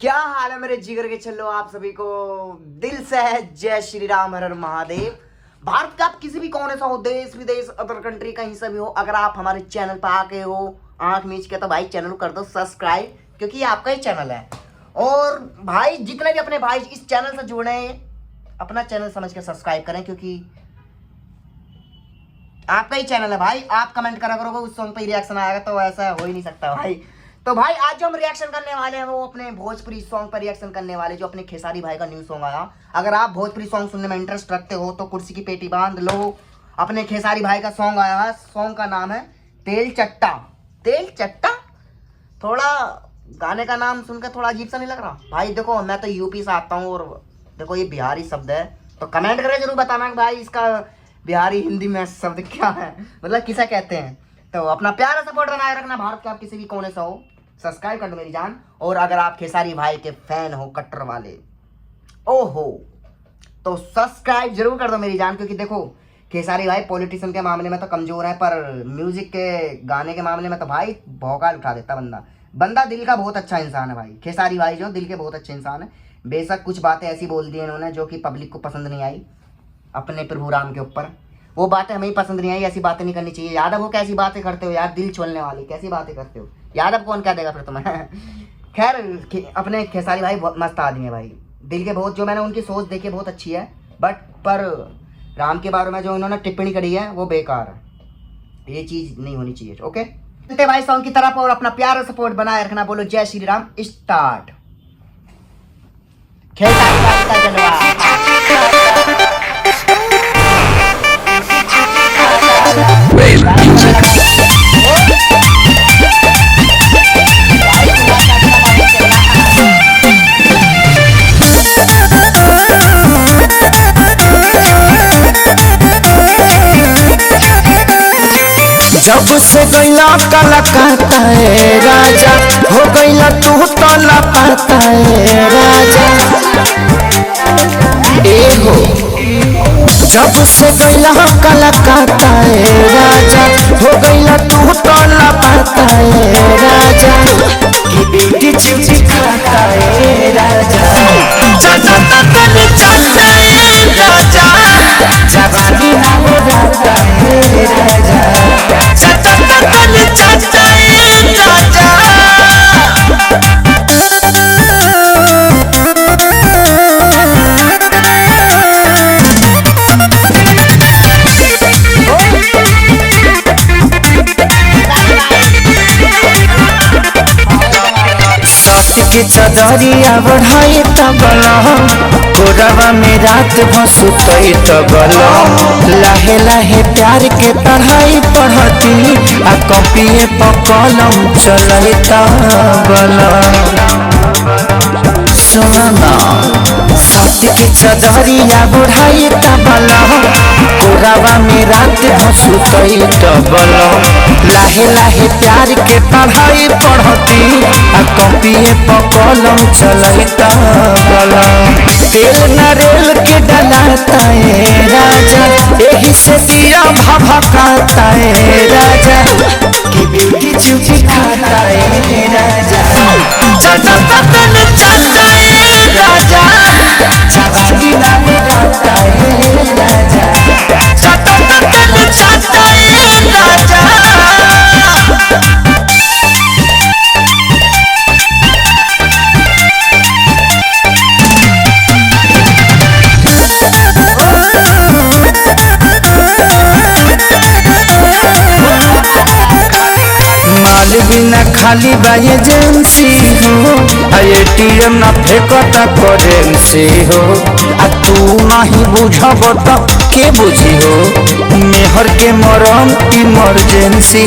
क्या हाल है मेरे जिगर के छल्लो, आप सभी को दिल से है जय श्री राम, हर हर महादेव। भारत का आप किसी भी कोने से हो, देश विदेश अदर कंट्री कहीं से भी हो, अगर आप हमारे चैनल पर आके हो आंख मीच के, तो भाई चैनल को कर दो सब्सक्राइब, क्योंकि ये आपका ही चैनल है। और भाई जितने भी अपने भाई इस चैनल से जुड़े हैं, अपना चैनल समझ के सब्सक्राइब करें, क्योंकि आपका ही चैनल है भाई। आप कमेंट करा करोगे उस सॉन्ग पे रिएक्शन आएगा, तो ऐसा हो ही नहीं सकता भाई। तो भाई आज जो हम रिएक्शन करने वाले हैं वो अपने भोजपुरी सॉन्ग पर रिएक्शन करने वाले, जो अपने खेसारी भाई का न्यू सॉन्ग आया। अगर आप भोजपुरी सॉन्ग सुनने में इंटरेस्ट रखते हो तो कुर्सी की पेटी बांध लो। अपने खेसारी भाई का सॉन्ग आया है, सॉन्ग का नाम है तेल चट्टा। तेल चट्टा, थोड़ा गाने का नाम सुनकर थोड़ा अजीब सा नहीं लग रहा भाई? देखो मैं तो यूपी से आता हूँ और देखो ये बिहारी शब्द है, तो कमेंट करें जरूर बताना कि भाई इसका बिहारी हिंदी में शब्द क्या है, मतलब किसे कहते हैं। तो अपना प्यारा सपोर्ट बनाए रखना, भारत के आप किसी भी कोने से हो, सब्सक्राइब कर दो मेरी जान। और अगर आप खेसारी भाई के फैन हो कट्टर वाले, ओहो, तो सब्सक्राइब जरूर कर दो मेरी जान, क्योंकि देखो खेसारी भाई पॉलिटिशियन के मामले में तो कमजोर है, पर म्यूजिक के गाने के मामले में तो भाई भौकाल उठा देता बंदा दिल का बहुत अच्छा इंसान है भाई। खेसारी भाई जो दिल के बहुत अच्छे इंसान है। बेशक कुछ बातें ऐसी बोल दी इन्होंने जो कि पब्लिक को पसंद नहीं आई अपने प्रभु राम के ऊपर, वो बातें हमें पसंद नहीं आई। ऐसी बातें नहीं करनी चाहिए। यादव, वो कैसी बातें करते हो यार, दिल छोड़ने वाली कैसी बातें करते हो। यादव कौन क्या देगा फिर तुम्हें। खैर अपने खेसारी भाई बहुत मस्त आदमी है भाई, दिल के बहुत, जो मैंने उनकी सोच देखी बहुत अच्छी है, पर राम के बारे में जो इन्होंने टिप्पणी करी है वो बेकार है, ये चीज नहीं होनी चाहिए। ओके चलते भाई सॉन्ग की तरफ, और अपना प्यारा सपोर्ट बनाए रखना। बोलो जय श्री राम। स्टार्ट। खेसारी भाई का जलवा। जब से गैला कलकत्ता है राजा, हो गैला तू तो लापता है राजा। ए हो, जब से गैला कलकत्ता है राजा, हो गैला तू तो लापता है राजा। की बेटी चिमची खाता है राजा, चाचा ततन चाहता है राजा, जवानी ना हो जाता है राजा, चाचा ततन चाहता है राजा। के चदरिया बढ़ाई तबलम, कोरवा में रात भसुतई तबलम। लाहे लाहे प्यार के पढ़ाई पढ़ती, आ कॉपिए पर कलम चलई तबलम। सोना साथ के चदरिया बढ़ाई तबलम, कोरवा में रात भसुतई तबलम। लाहे लाहे प्यार के पढ़ाई पढ़ती, आ कॉपिए पर कलम चलई तबलम। तेल नरेल के डलाता है राजा, यही से दिया भभकाता है राजा। की बेटी चुची खाता है राजा, चाचा ततन चाहता है राजा, जवानी ना मिटाता है राजा, चाचा ततन चाहता है राजा। बिना खाली बा एजेंसी हो, ATM ना फेंकता करेंसी हो। आ तू नहीं बुझब तो के बुझी हो, मेहर के मरम इमरजेंसी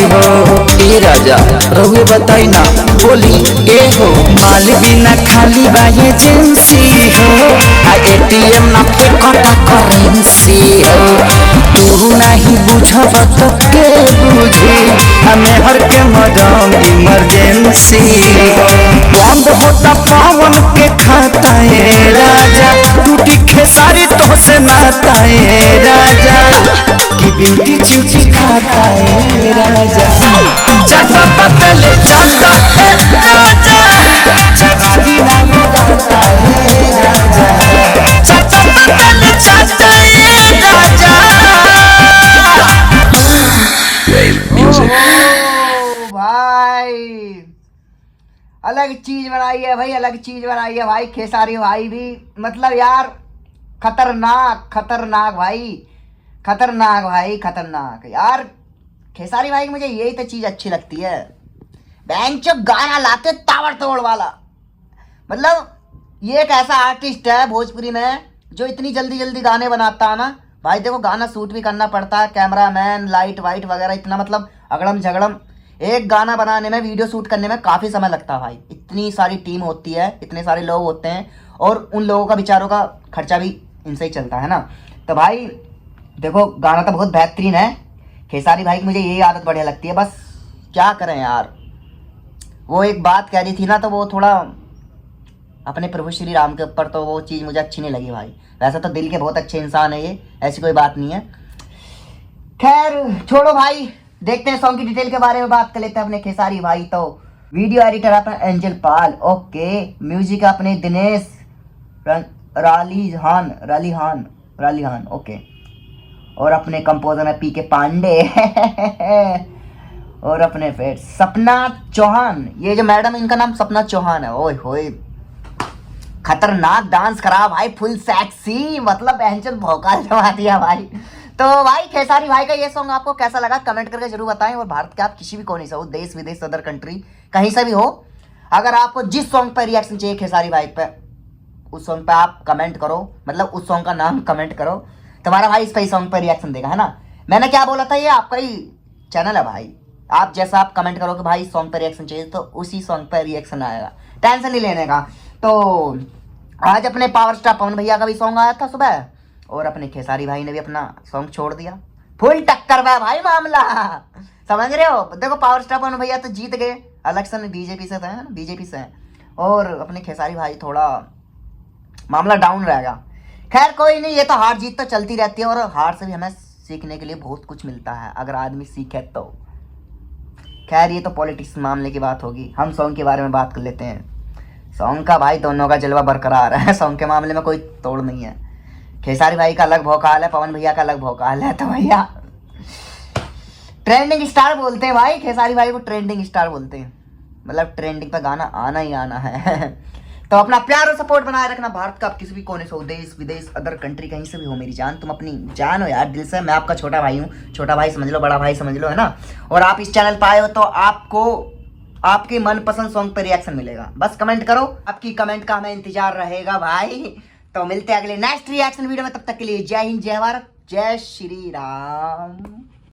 हो। ए राजा रहुए बताई ना, बोली ए हो। माल बिना खाली बा एजेंसी हो, ATM ना फेंकता करेंसी हो। तू नहीं बुझब तो के बुझी, मेहर के मरम इमरजेंसी हो। बंद होता पावन के खाता है राजा, टूटी खेसारी तो से नाता है राजा। की बेटी चिमची खाता है राजा, चाचा पतले चाहता है राजा, जवानी अलग चीज बनाई है भाई, अलग चीज बनाई है भाई। खेसारी भाई भी मतलब यार खतरनाक खतरनाक भाई, खतरनाक भाई खतरनाक यार। खेसारी भाई की मुझे यही तो चीज अच्छी लगती है, बेंच गाना लाते ताबड़ तोड़ वाला। मतलब ये एक ऐसा आर्टिस्ट है भोजपुरी में जो इतनी जल्दी जल्दी गाने बनाता है ना भाई। देखो गाना शूट भी करना पड़ता है, कैमरामैन लाइट वाइट वगैरह इतना मतलब अगड़म झगड़म। एक गाना बनाने में वीडियो शूट करने में काफ़ी समय लगता है भाई। इतनी सारी टीम होती है, इतने सारे लोग होते हैं और उन लोगों का बेचारों का खर्चा भी इनसे ही चलता है ना। तो भाई देखो गाना तो बहुत बेहतरीन है। खेसारी भाई की मुझे यही आदत बढ़िया लगती है, बस क्या करें यार। वो एक बात कह रही थी ना तो वो थोड़ा अपने प्रभु श्री राम के ऊपर, तो वो चीज़ मुझे अच्छी नहीं लगी भाई। वैसे तो दिल के बहुत अच्छे इंसान है ये, ऐसी कोई बात नहीं है। खैर छोड़ो भाई, देखते हैं सॉन्ग की डिटेल के बारे में बात कर लेते हैं अपने खेसारी भाई। तो वीडियो एडिटर अपना एंजल पाल, ओके। म्यूजिक अपने दिनेश रालीहान, ओके। और अपने कंपोजर है पीके पांडे और अपने फिर सपना चौहान। ये जो मैडम इनका नाम सपना चौहान है, ओए होए खतरनाक डांस करा भाई, फुल सेक्सी, मतलब एंजल भौकाल जमा दिया भाई। तो भाई खेसारी भाई का ये सॉन्ग आपको कैसा लगा कमेंट करके जरूर बताएं। और भारत के आप किसी भी कोने से हो, देश विदेश अदर कंट्री कहीं से भी हो, अगर आपको जिस सॉन्ग पर रिएक्शन चाहिए खेसारी भाई पे, उस सॉन्ग पे आप कमेंट करो, मतलब उस सॉन्ग का नाम कमेंट करो, तुम्हारा भाई इस पे सॉन्ग पर रिएक्शन देगा, है ना। मैंने क्या बोला था, ये आपका ही चैनल है भाई। आप जैसा आप कमेंट करोगे भाई सॉन्ग पर रिएक्शन चाहिए तो उसी सॉन्ग पर रिएक्शन आएगा, टेंशन नहीं लेने का। तो आज अपने पावर स्टार पवन भैया का भी सॉन्ग आया था सुबह, और अपने खेसारी भाई ने भी अपना सॉन्ग छोड़ दिया। फुल टक्कर में भाई मामला, समझ रहे हो। देखो पावर स्टार पवन भैया तो जीत गए इलेक्शन, बीजेपी से थे ना, बीजेपी से हैं। और अपने खेसारी भाई थोड़ा मामला डाउन रहेगा। खैर कोई नहीं, ये तो हार जीत तो चलती रहती है, और हार से भी हमें सीखने के लिए बहुत कुछ मिलता है अगर आदमी सीखे तो। खैर ये तो पॉलिटिक्स मामले की बात होगी, हम सॉन्ग के बारे में बात कर लेते हैं। सॉन्ग का भाई दोनों का जलवा बरकरार है, सॉन्ग के मामले में कोई तोड़ नहीं है। खेसारी भाई का अलग भौकाल है, पवन भैया का अलग भौकाल है। तो भैया ट्रेंडिंग स्टार बोलते हैं भाई, खेसारी भाई को ट्रेंडिंग स्टार बोलते हैं, मतलब ट्रेंडिंग पे गाना आना ही आना है। तो अपना प्यार और सपोर्ट बनाए रखना। भारत का आप किसी भी कोने से हो, देश विदेश अदर कंट्री कहीं से भी हो, मेरी जान तुम अपनी जान हो यार दिल से। मैं आपका छोटा भाई हूँ, छोटा भाई समझ लो, बड़ा भाई समझ लो, है ना। और आप इस चैनल पर आए हो तो आपको आपके मनपसंद सॉन्ग पर रिएक्शन मिलेगा, बस कमेंट करो, आपकी कमेंट का हमें इंतजार रहेगा भाई। तो मिलते हैं अगले नेक्स्ट रिएक्शन वीडियो में, तब तक के लिए जय हिंद, जय भारत, जय श्री राम।